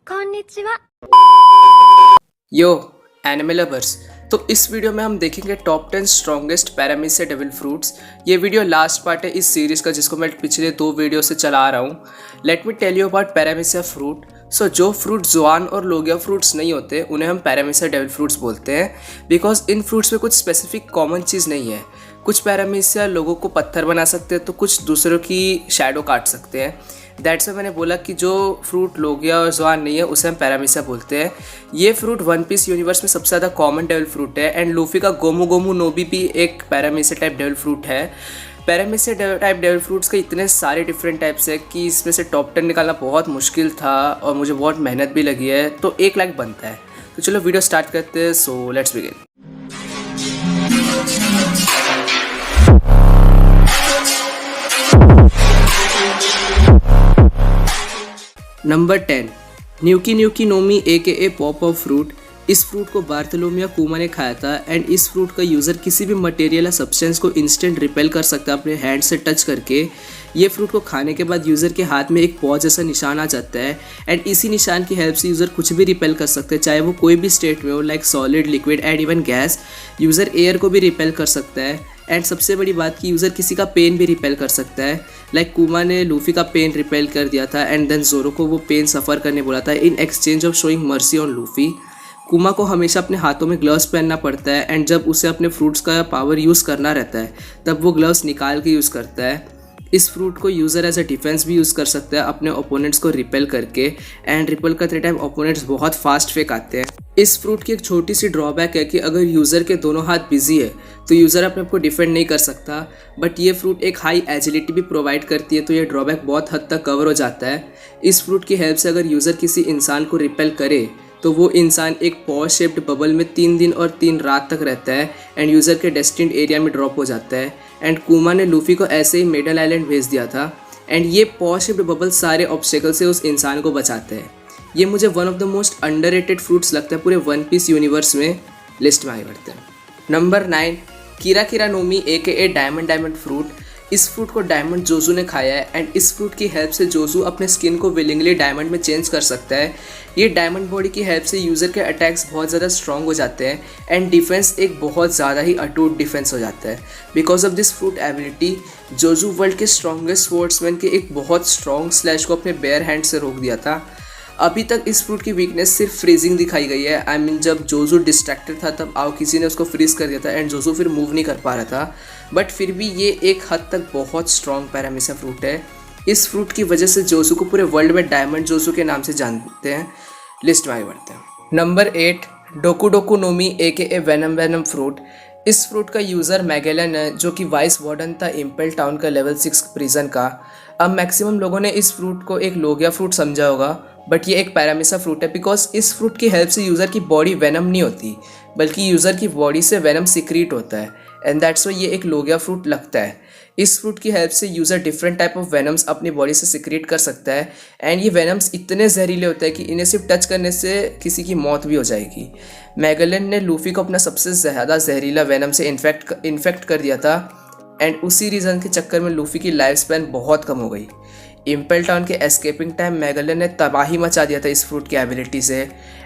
こんにちは。 यो animal lovers. तो इस video में हम देखेंगे टॉप 10 स्ट्रॉन्गेस्ट पैरामीसिया डेविल फ्रूट्स। ये वीडियो लास्ट पार्ट है इस सीरीज़ का जिसको मैं पिछले 2 वीडियो से चला रहा हूँ। Let me tell you about Paramecia fruit. So जो फ्रूट जुआन और लोगिया फ्रूट्स नहीं होते उन्हें हम पैरामीसिया डेविल फ्रूट्स बोलते हैं, बिकॉज इन फ्रूट्स में कुछ स्पेसिफिक कॉमन चीज़ नहीं है। कुछ पैरामीसिया लोगों को पत्थर बना सकते हैं तो कुछ दूसरों की शैडो काट सकते हैं। दैट्स वाई मैंने बोला कि जो फ्रूट लोगिया और जुआन नहीं है उसे हम पैरामीसिया बोलते हैं। ये फ्रूट वन पीस यूनिवर्स में सबसे ज़्यादा कॉमन डेविल फ्रूट है एंड लूफी का गोमू गोमू नोबी भी एक पैरामीसिया टाइप डेविल फ्रूट है। पैरामीसिया टाइप डेविल फ्रूट्स के इतने सारे डिफरेंट टाइप्स है कि इसमें से टॉप 10 निकालना बहुत मुश्किल था और मुझे बहुत मेहनत भी लगी है, तो 1 लाइक बनता है। तो चलो वीडियो स्टार्ट करते हैं। So let's begin. नंबर 10, न्यूकी न्यूकी नोमी ए पॉप ऑफ फ्रूट। इस फ्रूट को बार्थोलोमिया कुमा ने खाया था एंड इस फ्रूट का यूज़र किसी भी मटेरियल या सब्सटेंस को इंस्टेंट रिपेल कर सकता है अपने हैंड से टच करके। ये फ्रूट को खाने के बाद यूज़र के हाथ में एक पॉ जैसा निशान आ जाता है एंड इसी निशान की हेल्प से यूज़र कुछ भी रिपेल कर सकते हैं, चाहे वो कोई भी स्टेट में हो, like solid, liquid and even gas. User air को भी रिपेल कर सकता है एंड सबसे बड़ी बात कि यूज़र किसी का पेन भी रिपेल कर सकता है। लाइक कुमा ने लूफी का पेन रिपेल कर दिया था एंड देन जोरो को वो पेन सफ़र करने बोला था in exchange of showing mercy on Luffy. कुमा को हमेशा अपने हाथों में ग्लव्स पहनना पड़ता है एंड जब उसे अपने फ्रूट्स का पावर यूज़ करना रहता है तब वो ग्लव्स निकाल के यूज़ करता है। इस फ्रूट को यूज़र एज अ डिफेंस भी यूज़ कर सकता है अपने ओपोनेंट्स को रिपेल करके एंड रिपेल करते टाइम ओपोनेंट्स बहुत फास्ट फेंक आते हैं। इस फ्रूट की एक छोटी सी ड्रॉबैक है कि अगर यूज़र के दोनों हाथ बिजी है तो यूज़र अपने आप को डिफेंड नहीं कर सकता, बट ये फ्रूट एक हाई एजिलिटी भी प्रोवाइड करती है तो ये ड्रॉबैक बहुत हद तक कवर हो जाता है। इस फ्रूट की हेल्प से अगर यूज़र किसी इंसान को रिपेल करे तो वो इंसान एक पॉ शेप्ड बबल में 3 दिन और 3 रात तक रहता है एंड यूज़र के डेस्टिन्ड एरिया में ड्रॉप हो जाता है। एंड कुमा ने लूफी को ऐसे ही मेडल आइलैंड भेज दिया था एंड ये पॉ शेप्ड बबल सारे ऑब्स्टेकल से उस इंसान को बचाते हैं। ये मुझे one of the most underrated fruits लगता है पूरे वन पीस यूनिवर्स में। लिस्ट में आगे बढ़ते हैं। नंबर 9, कीरा कीरा नोमी ए डायमंड फ्रूट। इस फ्रूट को डायमंड जोजू ने खाया है एंड इस फ्रूट की हेल्प से जोजू अपने स्किन को विलिंगली डायमंड में चेंज कर सकता है। ये डायमंड बॉडी की हेल्प से यूज़र के अटैक्स बहुत ज़्यादा स्ट्रॉन्ग हो जाते हैं एंड डिफेंस एक बहुत ज़्यादा ही अटूट डिफेंस हो जाता है। Because of this fruit ability Joju world के स्ट्रॉन्गेस्ट स्पोर्ट्समैन के एक बहुत स्ट्रॉन्ग स्लैश को अपने बेयर हैंड से रोक दिया था। अभी तक इस फ्रूट की वीकनेस सिर्फ फ्रीजिंग दिखाई गई है। आई मीन जब जोजू डिस्ट्रैक्टेड था तब आओ किसी ने उसको फ्रीज कर दिया था एंड जोजू फिर मूव नहीं कर पा रहा था, बट फिर भी ये एक हद तक बहुत स्ट्रॉन्ग पैरामीसिया फ्रूट है। इस फ्रूट की वजह से जोजू को पूरे वर्ल्ड में डायमंड जोजू के नाम से जानते हैं। लिस्ट में आगे बढ़ते हैं। नंबर 8, डोकू डोकू नोमी ए वेनम फ्रूट। इस फ्रूट का यूज़र मैगेलन है जो कि वाइस वार्डन था इम्पेल टाउन का लेवल 6 प्रिजन का। अब मैक्सिमम लोगों ने इस फ्रूट को एक लोगिया फ्रूट समझा होगा, बट ये एक पैरामीसिया फ्रूट है बिकॉज इस फ्रूट की हेल्प से यूज़र की बॉडी वेनम नहीं होती बल्कि यूज़र की बॉडी से वेनम सिक्रीट होता है एंड दैट्स वाई ये एक लोगिया फ्रूट लगता है। इस फ्रूट की हेल्प से user different type of venoms अपनी बॉडी से सिक्रीट कर सकता है एंड ये वेनम्स इतने जहरीले होते हैं कि इन्हें सिर्फ टच करने से किसी की मौत भी हो जाएगी। मैगेलन ने लूफी को अपना सबसे ज़्यादा जहरीला वेनम से इन्फेक्ट कर दिया था एंड उसी रीज़न के चक्कर में लूफी की लाइफ स्पैन बहुत कम हो गई। इम्पेल टाउन के एस्केपिंग टाइम मैगेलन ने तबाही मचा दिया था इस फ्रूट की एबिलिटी से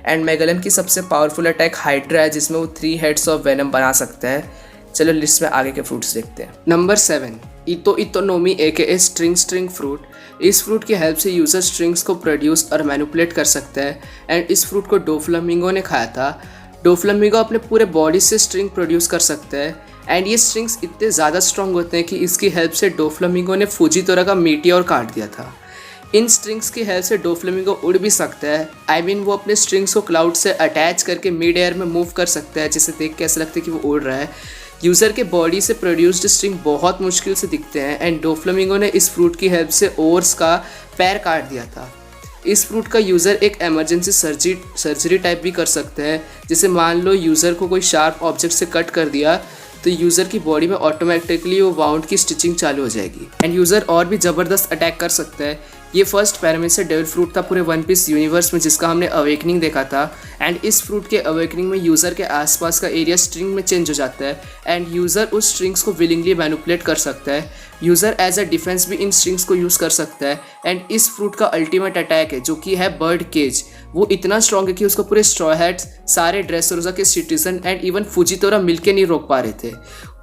एंड मैगेलन की सबसे पावरफुल अटैक हाइड्रा है जिसमें वो 3 हेड्स ऑफ वेनम बना सकता है। चलो लिस्ट में आगे के फ्रूट्स देखते हैं। नंबर 7, इतो नोमी ए स्ट्रिंग फ्रूट। इस फ्रूट की हेल्प से यूज़र स्ट्रिंग्स को प्रोड्यूस और मैनिपुलेट कर सकता है एंड इस फ्रूट को डोफ्लामिंगो ने खाया था। डोफ्लामिंगो अपने पूरे बॉडी से स्ट्रिंग प्रोड्यूस कर सकता है एंड ये स्ट्रिंग्स इतने ज़्यादा स्ट्रॉन्ग होते हैं कि इसकी हेल्प से डोफ्लामिंगो ने फुजीतोरा का मीटियोर काट दिया था। इन स्ट्रिंग्स की हेल्प से डोफ्लामिंगो उड़ भी सकता है। आई मीन वो अपने स्ट्रिंग्स को क्लाउड से अटैच करके मिड एयर में मूव कर सकता है जिसे देख के ऐसा लगता है कि वो उड़ रहा है। यूज़र के बॉडी से प्रोड्यूस्ड स्ट्रिंग बहुत मुश्किल से दिखते हैं एंड डोफ्लामिंगो ने इस फ्रूट की हेल्प से ओर्स का पैर काट दिया था। इस फ्रूट का यूज़र एक एमरजेंसी सर्जरी टाइप भी कर सकता है, जैसे मान लो यूज़र को कोई शार्प ऑब्जेक्ट से कट कर दिया तो यूज़र की बॉडी में ऑटोमेटिकली वो वाउंड की स्टिचिंग चालू हो जाएगी एंड यूज़र और भी ज़बरदस्त अटैक कर सकता है। ये फर्स्ट पैरामीटर डेविल फ्रूट था पूरे वन पीस यूनिवर्स में जिसका हमने अवेकनिंग देखा था। एंड इस फ्रूट के अवेकनिंग में यूज़र के आसपास का एरिया स्ट्रिंग में चेंज हो जाता है एंड यूज़र उस स्ट्रिंग्स को विलिंगली मैनिपुलेट कर सकता है। यूज़र एज अ डिफेंस भी इन स्ट्रिंग्स को यूज़ कर सकता है। एंड इस फ्रूट का अल्टीमेट अटैक है जो कि है बर्ड केज, वो इतना स्ट्रॉन्ग है कि उसको पूरे स्ट्रॉ हैट्स, सारे ड्रेसरोजा के सिटीजन एंड इवन फुजितोरा मिलके नहीं रोक पा रहे थे।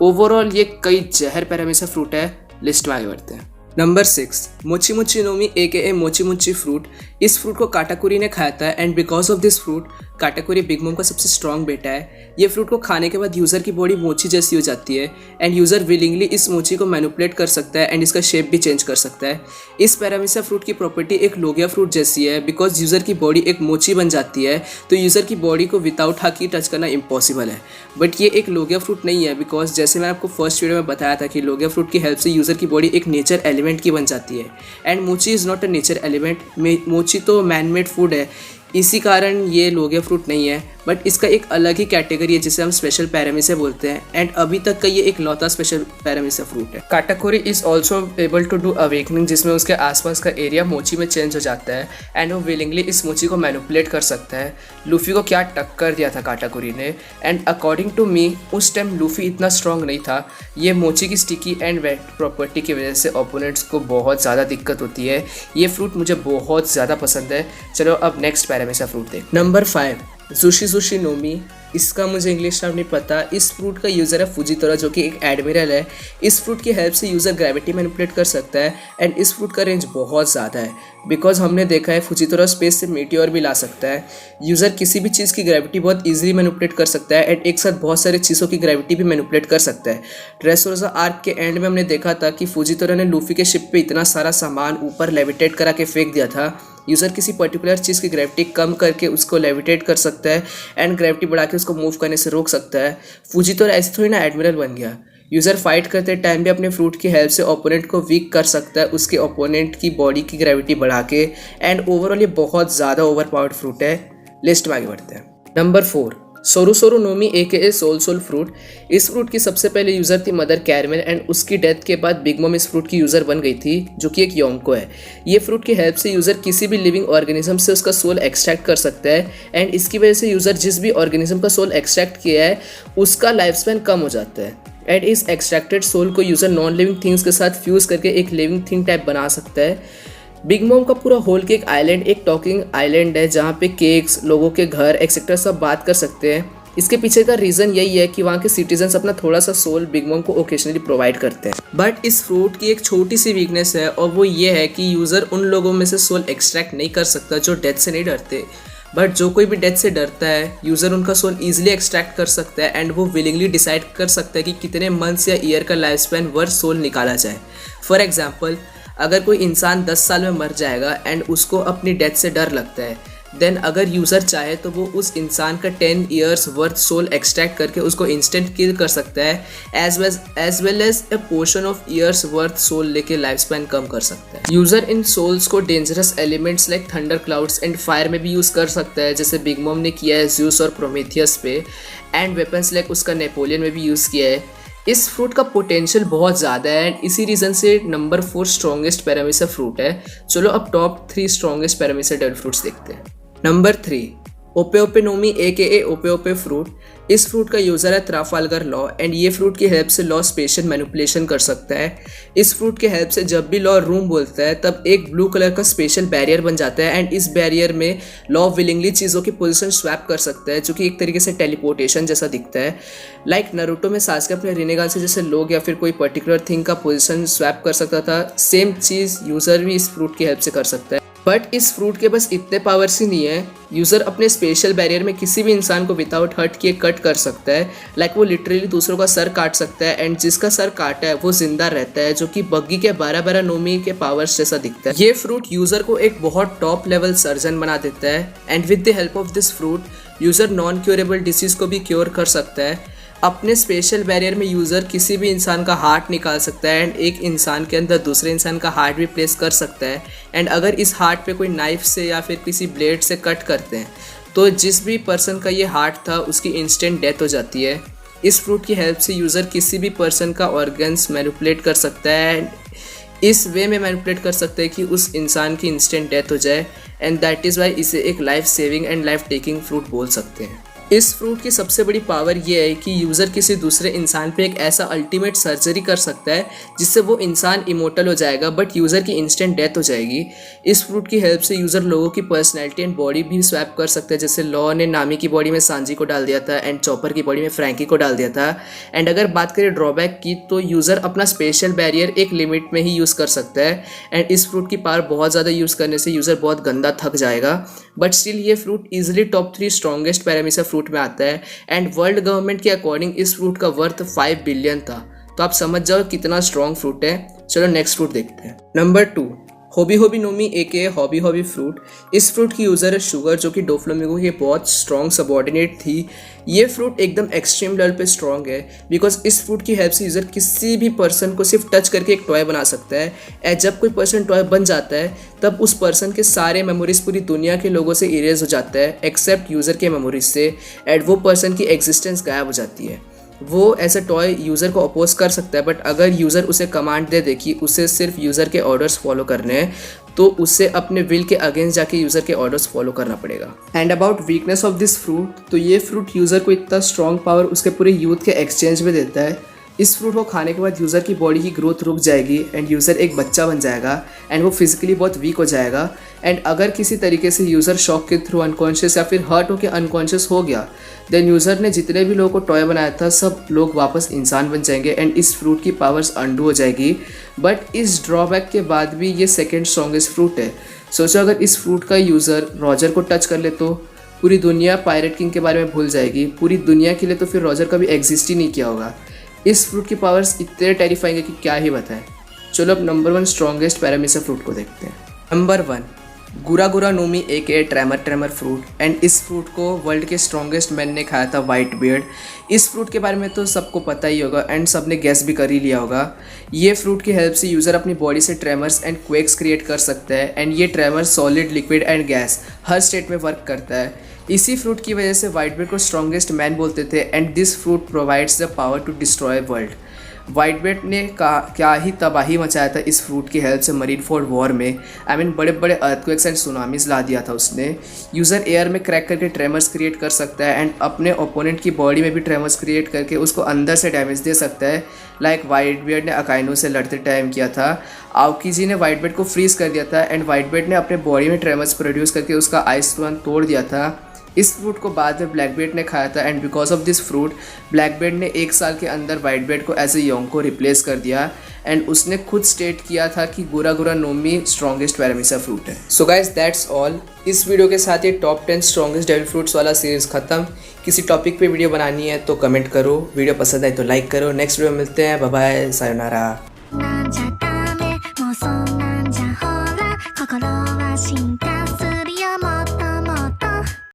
ओवरऑल ये कई जहर पैरामीटर फ्रूट है। लिस्ट में आगे बढ़ते हैं। नंबर 6, मोची मोची नोमी AKA मोची मोची फ्रूट। इस फ्रूट को काटाकुरी ने खाया था and because of this fruit Katakuri Big Mom का सबसे स्ट्रॉन्ग बेटा है। ये फ्रूट को खाने के बाद यूज़र की बॉडी मोची जैसी हो जाती है एंड यूज़र विलिंगली इस मोची को मैनिपुलेट कर सकता है एंड इसका शेप भी चेंज कर सकता है। इस पैरामीसा फ्रूट की प्रॉपर्टी एक लोगिया फ्रूट जैसी है। बिकॉज यूज़र की बॉडी एक मोची बन जाती है तो यूज़र की बॉडी को विदाउट हाकी टच करना इम्पॉसिबल है। बट ये एक लोगिया फ्रूट नहीं है बिकॉज जैसे मैंने आपको फर्स्ट वीडियो में बताया था कि लोगिया फ्रूट की हेल्प से यूज़र की बॉडी एक नेचर एलिमेंट की बन जाती है एंड मोची is not a nature element. मोची तो मैनमेड फूड है, इसी कारण ये लोगिया फ्रूट नहीं है। बट इसका एक अलग ही कैटेगरी है जिसे हम स्पेशल पैरामीसा बोलते हैं एंड अभी तक का ये एक लौता स्पेशल पैरामीसा फ्रूट है। Katakuri is also able to do awakening जिसमें उसके आसपास का एरिया मोची में चेंज हो जाता है एंड वो विलिंगली इस मोची को मैनिपुलेट कर सकता है। लूफी को क्या टक्कर दिया था काटाकुरी ने। एंड अकॉर्डिंग टू मी उस टाइम लूफी इतना स्ट्रॉन्ग नहीं था। ये मोची की स्टिकी एंड वेट प्रॉपर्टी की वजह से ओपोनेंट्स को बहुत ज़्यादा दिक्कत होती है। ये फ्रूट मुझे बहुत ज़्यादा पसंद है। चलो अब नेक्स्ट पैरामीसा फ्रूट देख। नंबर 5, सुशी सुशी नोमी। इसका मुझे इंग्लिश नाम नहीं पता। इस फ्रूट का यूज़र है फुजितोरा जो कि एक एडमिरल है। इस फ्रूट की हेल्प से यूज़र ग्रेविटी मैनिपुलेट कर सकता है एंड इस फ्रूट का रेंज बहुत ज़्यादा है बिकॉज हमने देखा है फुजितोरा स्पेस से मीटियोर भी ला सकता है। यूज़र किसी भी चीज़ की ग्रेविटी बहुत ईजिली मैनिपुलेट कर सकता है एंड एक साथ बहुत सारे चीज़ों की ग्रेविटी भी मैनिपुलेट कर सकता है। ड्रेसरोजा आर्क के एंड में हमने देखा था कि फुजितोरा ने लूफी के शिप पे इतना सारा सामान ऊपर लेविटेट करा के फेंक दिया था। यूज़र किसी पर्टिकुलर चीज़ की ग्रेविटी कम करके उसको लेविटेट कर सकता है एंड ग्रेविटी बढ़ा के उसको मूव करने से रोक सकता है। फुजितोरा ऐसे थोड़ी ना एडमिरल बन गया। यूज़र फाइट करते टाइम भी अपने फ्रूट की हेल्प से ओपोनेंट को वीक कर सकता है उसके ओपोनेंट की बॉडी की ग्रेविटी बढ़ा के एंड ओवरऑल ये बहुत ज़्यादा ओवर पावर्ड फ्रूट है। लिस्ट में आगे बढ़ते हैं। नंबर 4, सोरू सोरू नोमी AKA सोल सोल फ्रूट। इस फ्रूट की सबसे पहले यूज़र थी मदर कैरमेल एंड उसकी डेथ के बाद बिग मॉम इस फ्रूट की यूज़र बन गई थी जो कि एक योंको है। ये फ्रूट की हेल्प से यूज़र किसी भी लिविंग ऑर्गेनिज्म से उसका सोल एक्सट्रैक्ट कर सकता है एंड इसकी वजह से यूज़र जिस भी ऑर्गेनिज्म का सोल एक्सट्रैक्ट किया है उसका लाइफ स्पैन कम हो जाता है एंड इस एक्सट्रैक्टेड सोल को यूज़र नॉन लिविंग थिंग्स के साथ फ्यूज़ करके एक लिविंग थिंग टाइप बना सकता है। बिग मॉम का पूरा होल केक आइलैंड एक टॉकिंग आइलैंड है जहाँ पे केक्स, लोगों के घर एक्सेट्रा सब बात कर सकते हैं। इसके पीछे का रीज़न यही है कि वहाँ के सिटीजन्स अपना थोड़ा सा सोल बिग मॉम को ओकेजनली प्रोवाइड करते हैं। बट इस फ्रूट की एक छोटी सी वीकनेस है और वो ये है कि यूज़र उन लोगों में से सोल एक्सट्रैक्ट नहीं कर सकता जो डेथ से नहीं डरते। बट जो कोई भी डेथ से डरता है यूज़र उनका सोल ईजिली एक्सट्रैक्ट कर सकता है एंड वो विलिंगली डिसाइड कर सकता है कि कितने मंथ्स या ईयर का लाइफ स्पैन वर्थ सोल निकाला जाए। फॉर एग्जाम्पल, अगर कोई इंसान 10 साल में मर जाएगा एंड उसको अपनी डेथ से डर लगता है देन अगर यूज़र चाहे तो वो उस इंसान का 10 ईयर्स वर्थ सोल एक्सट्रैक्ट करके उसको इंस्टेंट किल कर सकता है as well as a portion of years worth soul लेके लाइफ स्पैन कम कर सकता है। यूज़र इन सोल्स को dangerous elements like thunder clouds and fire में भी यूज़ कर सकता है जैसे बिग मॉम ने किया है ज़्यूस और प्रोमेथियस पे एंड वेपन्स लाइक उसका नेपोलियन में भी यूज़ किया है। इस फ्रूट का पोटेंशियल बहुत ज़्यादा है एंड इसी रीज़न से नंबर 4 स्ट्रॉन्गेस्ट पैरामीसा फ्रूट है। चलो अब टॉप 3 स्ट्रॉन्गेस्ट पैरामीसा डेविल फ्रूट्स देखते हैं। नंबर 3, ओपे ओपे नोमी AKA ओपे ओपे फ्रूट। इस फ्रूट का यूज़र है ट्राफाल्गर लॉ एंड ये फ्रूट की हेल्प से लॉ स्पेशल मैनिपुलेशन कर सकता है। इस फ्रूट की हेल्प से जब भी लॉ रूम बोलता है तब एक ब्लू कलर का स्पेशल बैरियर बन जाता है एंड इस बैरियर में लॉ विलिंगली चीज़ों की पोजीशन स्वैप कर सकता है जो कि एक तरीके से टेलीपोर्टेशन जैसा दिखता है। लाइक नरूटो में सास्के अपने रिनेगान से जैसे लोग या फिर कोई पर्टिकुलर थिंग का पोजीशन स्वैप कर सकता था, सेम चीज़ यूज़र भी इस फ्रूट की हेल्प से कर सकता है। बट इस फ्रूट के बस इतने पावर्स ही नहीं है। यूज़र अपने स्पेशल बैरियर में किसी भी इंसान को विदाउट हर्ट किए कट कर सकता है। लाइक वो लिटरली दूसरों का सर काट सकता है एंड जिसका सर काटा है वो जिंदा रहता है जो कि बग्गी के 12-12 नोमी के पावर्स जैसा दिखता है। ये फ्रूट यूज़र को एक बहुत टॉप लेवल सर्जन बना देता है and with the help of this fruit user non curable disease को भी क्योर कर सकता है। अपने स्पेशल बैरियर में यूज़र किसी भी इंसान का हार्ट निकाल सकता है एंड एक इंसान के अंदर दूसरे इंसान का हार्ट भी प्लेस कर सकता है एंड अगर इस हार्ट पे कोई नाइफ से या फिर किसी ब्लेड से कट करते हैं तो जिस भी पर्सन का ये हार्ट था उसकी इंस्टेंट डेथ हो जाती है। इस फ्रूट की हेल्प से यूज़र किसी भी पर्सन का ऑर्गन्स मैनिपुलेट कर सकता है एंड इस वे में मैनिपुलेट कर सकते हैं कि उस इंसान की इंस्टेंट डेथ हो जाए, एंड दैट इज़ वाई इसे एक life saving and life taking fruit बोल सकते हैं। इस फ्रूट की सबसे बड़ी पावर ये है कि यूज़र किसी दूसरे इंसान पे एक ऐसा अल्टीमेट सर्जरी कर सकता है जिससे वो इंसान इमोर्टल हो जाएगा बट यूज़र की इंस्टेंट डेथ हो जाएगी। इस फ्रूट की हेल्प से यूज़र लोगों की पर्सनैलिटी एंड बॉडी भी स्वैप कर सकता है, जैसे लॉ ने नामी की बॉडी में सांजी को डाल दिया था एंड चॉपर की बॉडी में फ्रैंकी को डाल दिया था। एंड अगर बात करें ड्रॉबैक की, तो यूज़र अपना स्पेशल बैरियर एक लिमिट में ही यूज़ कर सकता है, एंड इस फ्रूट की पावर बहुत ज़्यादा यूज़ करने से यूज़र बहुत गंदा थक जाएगा। बट स्टिल ये fruit easily top 3 strongest parameter fruit में आता है, एंड वर्ल्ड गवर्नमेंट के अकॉर्डिंग इस फ्रूट का वर्थ 5 बिलियन था। तो आप समझ जाओ कितना स्ट्रॉन्ग फ्रूट है। चलो नेक्स्ट फ्रूट देखते हैं। नंबर 2, हॉबी हॉबी नोमी एके हॉबी हॉबी फ्रूट। इस फ्रूट की यूज़र है शुगर, जो कि डोफ्लामिंगो की बहुत स्ट्रॉन्ग सबॉर्डिनेट थी। ये फ्रूट एकदम एक्सट्रीम लेवल पे स्ट्रॉन्ग है, बिकॉज इस फ्रूट की हेल्प से यूज़र किसी भी पर्सन को सिर्फ टच करके एक टॉय बना सकता है। एंड जब कोई पर्सन टॉय बन जाता है तब उस पर्सन के सारे मेमोरीज पूरी दुनिया के लोगों से इरेज हो जाता है एक्सेप्ट यूज़र के मेमोरीज से, एंड वो पर्सन की एग्जिस्टेंस गायब हो जाती है। वो ऐसा टॉय यूज़र को अपोज कर सकता है, बट अगर यूज़र उसे कमांड दे दे कि उसे सिर्फ यूज़र के ऑर्डर्स फॉलो करने हैं, तो उससे अपने विल के अगेंस्ट जाके यूज़र के ऑर्डर्स फॉलो करना पड़ेगा। And about weakness of this fruit, तो ये फ्रूट यूज़र को इतना स्ट्रॉन्ग पावर उसके पूरे यूथ के एक्सचेंज में देता है। इस फ्रूट को खाने के बाद यूज़र की बॉडी की ग्रोथ रुक जाएगी एंड यूज़र एक बच्चा बन जाएगा एंड वो फिजिकली बहुत वीक हो जाएगा। एंड अगर किसी तरीके से यूज़र शॉक के थ्रू अनकॉन्शियस या फिर हर्ट होकर अनकॉन्शियस हो गया, देन यूज़र ने जितने भी लोगों को टॉय बनाया था सब लोग वापस इंसान बन जाएंगे एंड इस फ्रूट की पावर्स अंडू हो जाएगी। बट इस ड्रॉबैक के बाद भी ये सेकेंड स्ट्रॉन्गेस्ट फ्रूट है। सोचो अगर इस फ्रूट का यूज़र रॉजर को टच कर ले तो पूरी दुनिया पायरेट किंग के बारे में भूल जाएगी। पूरी दुनिया के लिए तो फिर रॉजर कभी एग्जिस्ट ही नहीं किया होगा। इस फ्रूट की पावर्स इतने टेरिफाइंग है कि क्या ही बताएं। चलो अब नंबर 1 स्ट्रॉन्गेस्ट पैरामीटर फ्रूट को देखते हैं। नंबर 1, गुरा गुरा नोमी एके ट्रेमर फ्रूट। एंड इस फ्रूट को वर्ल्ड के स्ट्रॉन्गेस्ट मैन ने खाया था, व्हाइट बियर्ड। इस फ्रूट के बारे में तो सबको पता ही होगा एंड सबने गैस भी कर ही लिया होगा। ये फ्रूट की हेल्प से यूज़र अपनी बॉडी से ट्रेमर्स एंड क्वेक्स क्रिएट कर सकता है, एंड ये tremors solid, liquid and gas हर स्टेट में वर्क करता है। इसी फ्रूट की वजह से व्हाइट बियर्ड को स्ट्रॉन्गेस्ट मैन बोलते थे, and this fruit provides the power to destroy world. White beard ने क्या ही तबाही मचाया था इस फ्रूट की हेल्प से मरीन फोर्ड वॉर में। आई मीन बड़े बड़े अर्थक्वेक्स एंड सुनामीज ला दिया था उसने। यूज़र एयर में क्रैक करके ट्रेमर्स क्रिएट कर सकता है एंड अपने ओपोनेंट की बॉडी में भी ट्रेमर्स क्रिएट करके उसको अंदर से डैमेज दे सकता है, लाइक व्हाइट बियर्ड ने अकाइनो से लड़ते टाइम किया था। आओकी जी ने व्हाइट बियर्ड को फ्रीज कर दिया था एंड व्हाइट बियर्ड ने अपने बॉडी में ट्रेमर्स प्रोड्यूस करके उसका आइस तुरंत तोड़ दिया था। इस फ्रूट को बाद में ब्लैक बियर्ड ने खाया था and because of this fruit black beard ने 1 साल के अंदर व्हाइट बियर्ड को एज ए योंग को रिप्लेस कर दिया, एंड उसने खुद स्टेट किया था कि गुरा गुरा नोमी स्ट्रॉन्गेस्ट पैरामीटर फ्रूट है। So guys that's all. इस वीडियो के साथ ये टॉप 10 स्ट्रॉन्गेस्ट डेविल फ्रूट्स वाला सीरीज खत्म। किसी टॉपिक पे वीडियो बनानी है तो कमेंट करो, वीडियो पसंद आए तो लाइक करो। नेक्स्ट वीडियो में मिलते हैं। Bye bye, sayonara.